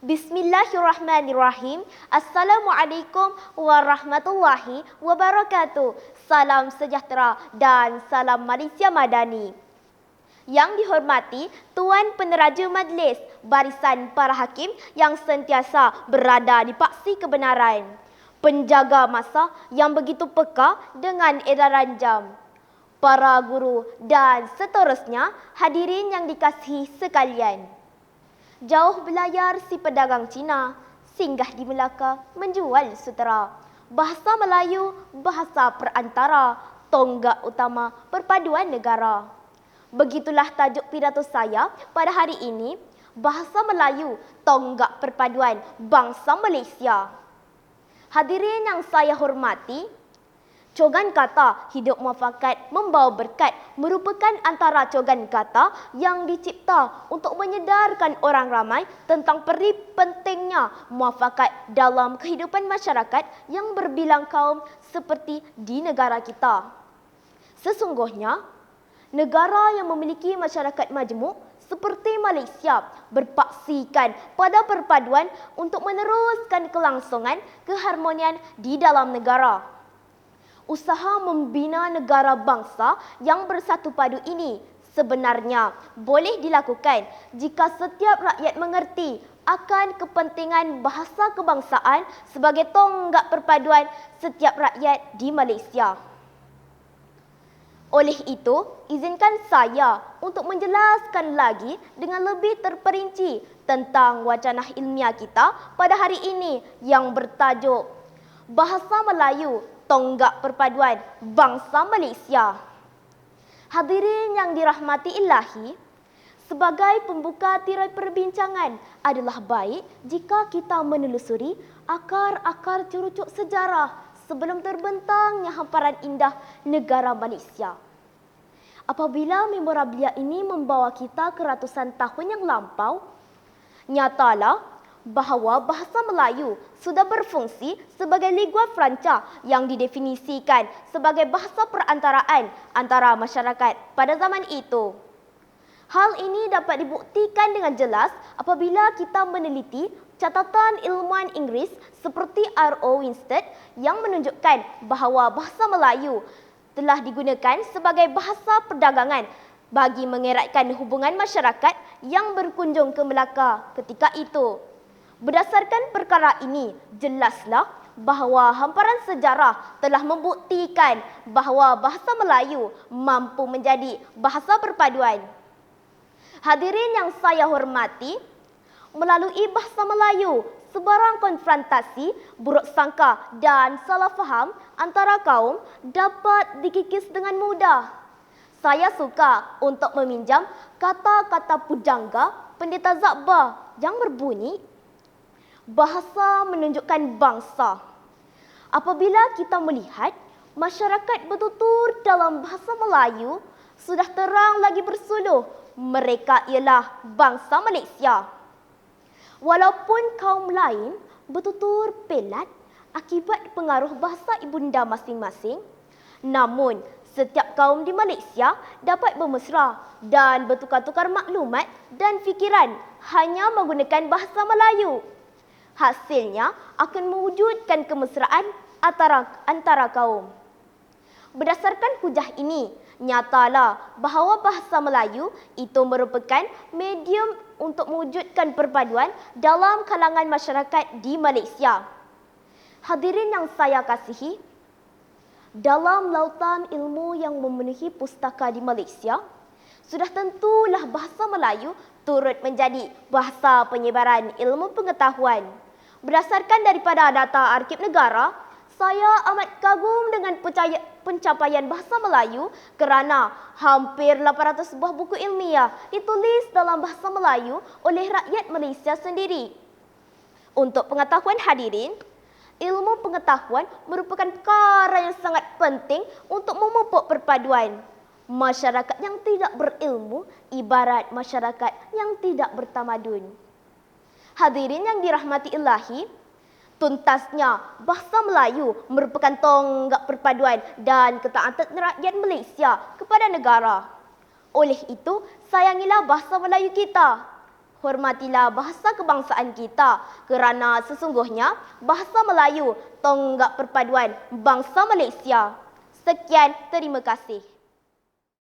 Bismillahirrahmanirrahim. Assalamualaikum warahmatullahi wabarakatuh. Salam sejahtera dan salam Malaysia Madani. Yang dihormati Tuan Peneraja Majlis, barisan para hakim yang sentiasa berada di paksi kebenaran, penjaga masa yang begitu peka dengan edaran jam, para guru dan seterusnya, hadirin yang dikasihi sekalian. Jauh belayar si pedagang Cina, singgah di Melaka menjual sutera. Bahasa Melayu, bahasa perantara, tonggak utama perpaduan negara. Begitulah tajuk pidato saya pada hari ini, Bahasa Melayu, tonggak perpaduan bangsa Malaysia. Hadirin yang saya hormati, cogan kata hidup muafakat membawa berkat merupakan antara cogan kata yang dicipta untuk menyedarkan orang ramai tentang peri pentingnya muafakat dalam kehidupan masyarakat yang berbilang kaum seperti di negara kita. Sesungguhnya, negara yang memiliki masyarakat majmuk seperti Malaysia berpaksikan pada perpaduan untuk meneruskan kelangsungan keharmonian di dalam negara. Usaha membina negara bangsa yang bersatu padu ini sebenarnya boleh dilakukan jika setiap rakyat mengerti akan kepentingan bahasa kebangsaan sebagai tonggak perpaduan setiap rakyat di Malaysia. Oleh itu, izinkan saya untuk menjelaskan lagi dengan lebih terperinci tentang wacanah ilmiah kita pada hari ini yang bertajuk Bahasa Melayu, tonggak perpaduan bangsa Malaysia. Hadirin yang dirahmati Ilahi, sebagai pembuka tirai perbincangan adalah baik jika kita menelusuri akar-akar cerucuk sejarah sebelum terbentangnya hamparan indah negara Malaysia. Apabila memorabilia ini membawa kita ke ratusan tahun yang lampau, nyatalah bahawa bahasa Melayu sudah berfungsi sebagai lingua franca yang didefinisikan sebagai bahasa perantaraan antara masyarakat pada zaman itu. Hal ini dapat dibuktikan dengan jelas apabila kita meneliti catatan ilmuwan Inggeris seperti R.O. Winstead yang menunjukkan bahawa bahasa Melayu telah digunakan sebagai bahasa perdagangan bagi mengeratkan hubungan masyarakat yang berkunjung ke Melaka ketika itu. Berdasarkan perkara ini, jelaslah bahawa hamparan sejarah telah membuktikan bahawa bahasa Melayu mampu menjadi bahasa perpaduan. Hadirin yang saya hormati, melalui bahasa Melayu, sebarang konfrontasi, buruk sangka dan salah faham antara kaum dapat dikikis dengan mudah. Saya suka untuk meminjam kata-kata pujangga Pendeta Zakbar yang berbunyi, bahasa menunjukkan bangsa. Apabila kita melihat masyarakat bertutur dalam bahasa Melayu, sudah terang lagi bersuluh, mereka ialah bangsa Malaysia. Walaupun kaum lain bertutur pelat akibat pengaruh bahasa ibunda masing-masing, namun setiap kaum di Malaysia dapat bermesra dan bertukar-tukar maklumat dan fikiran hanya menggunakan bahasa Melayu. Hasilnya akan mewujudkan kemesraan antara kaum. Berdasarkan hujah ini, nyatalah bahawa bahasa Melayu itu merupakan medium untuk mewujudkan perpaduan dalam kalangan masyarakat di Malaysia. Hadirin yang saya kasihi, dalam lautan ilmu yang memenuhi pustaka di Malaysia, sudah tentulah bahasa Melayu turut menjadi bahasa penyebaran ilmu pengetahuan. Berdasarkan daripada data Arsip Negara, saya amat kagum dengan pencapaian bahasa Melayu kerana hampir 800 buah buku ilmiah ditulis dalam bahasa Melayu oleh rakyat Malaysia sendiri. Untuk pengetahuan hadirin, ilmu pengetahuan merupakan perkara yang sangat penting untuk memupuk perpaduan. Masyarakat yang tidak berilmu ibarat masyarakat yang tidak bertamadun. Hadirin yang dirahmati Ilahi, tuntasnya bahasa Melayu merupakan tonggak perpaduan dan ketaatan rakyat Malaysia kepada negara. Oleh itu, sayangilah bahasa Melayu kita. Hormatilah bahasa kebangsaan kita kerana sesungguhnya bahasa Melayu tonggak perpaduan bangsa Malaysia. Sekian, terima kasih.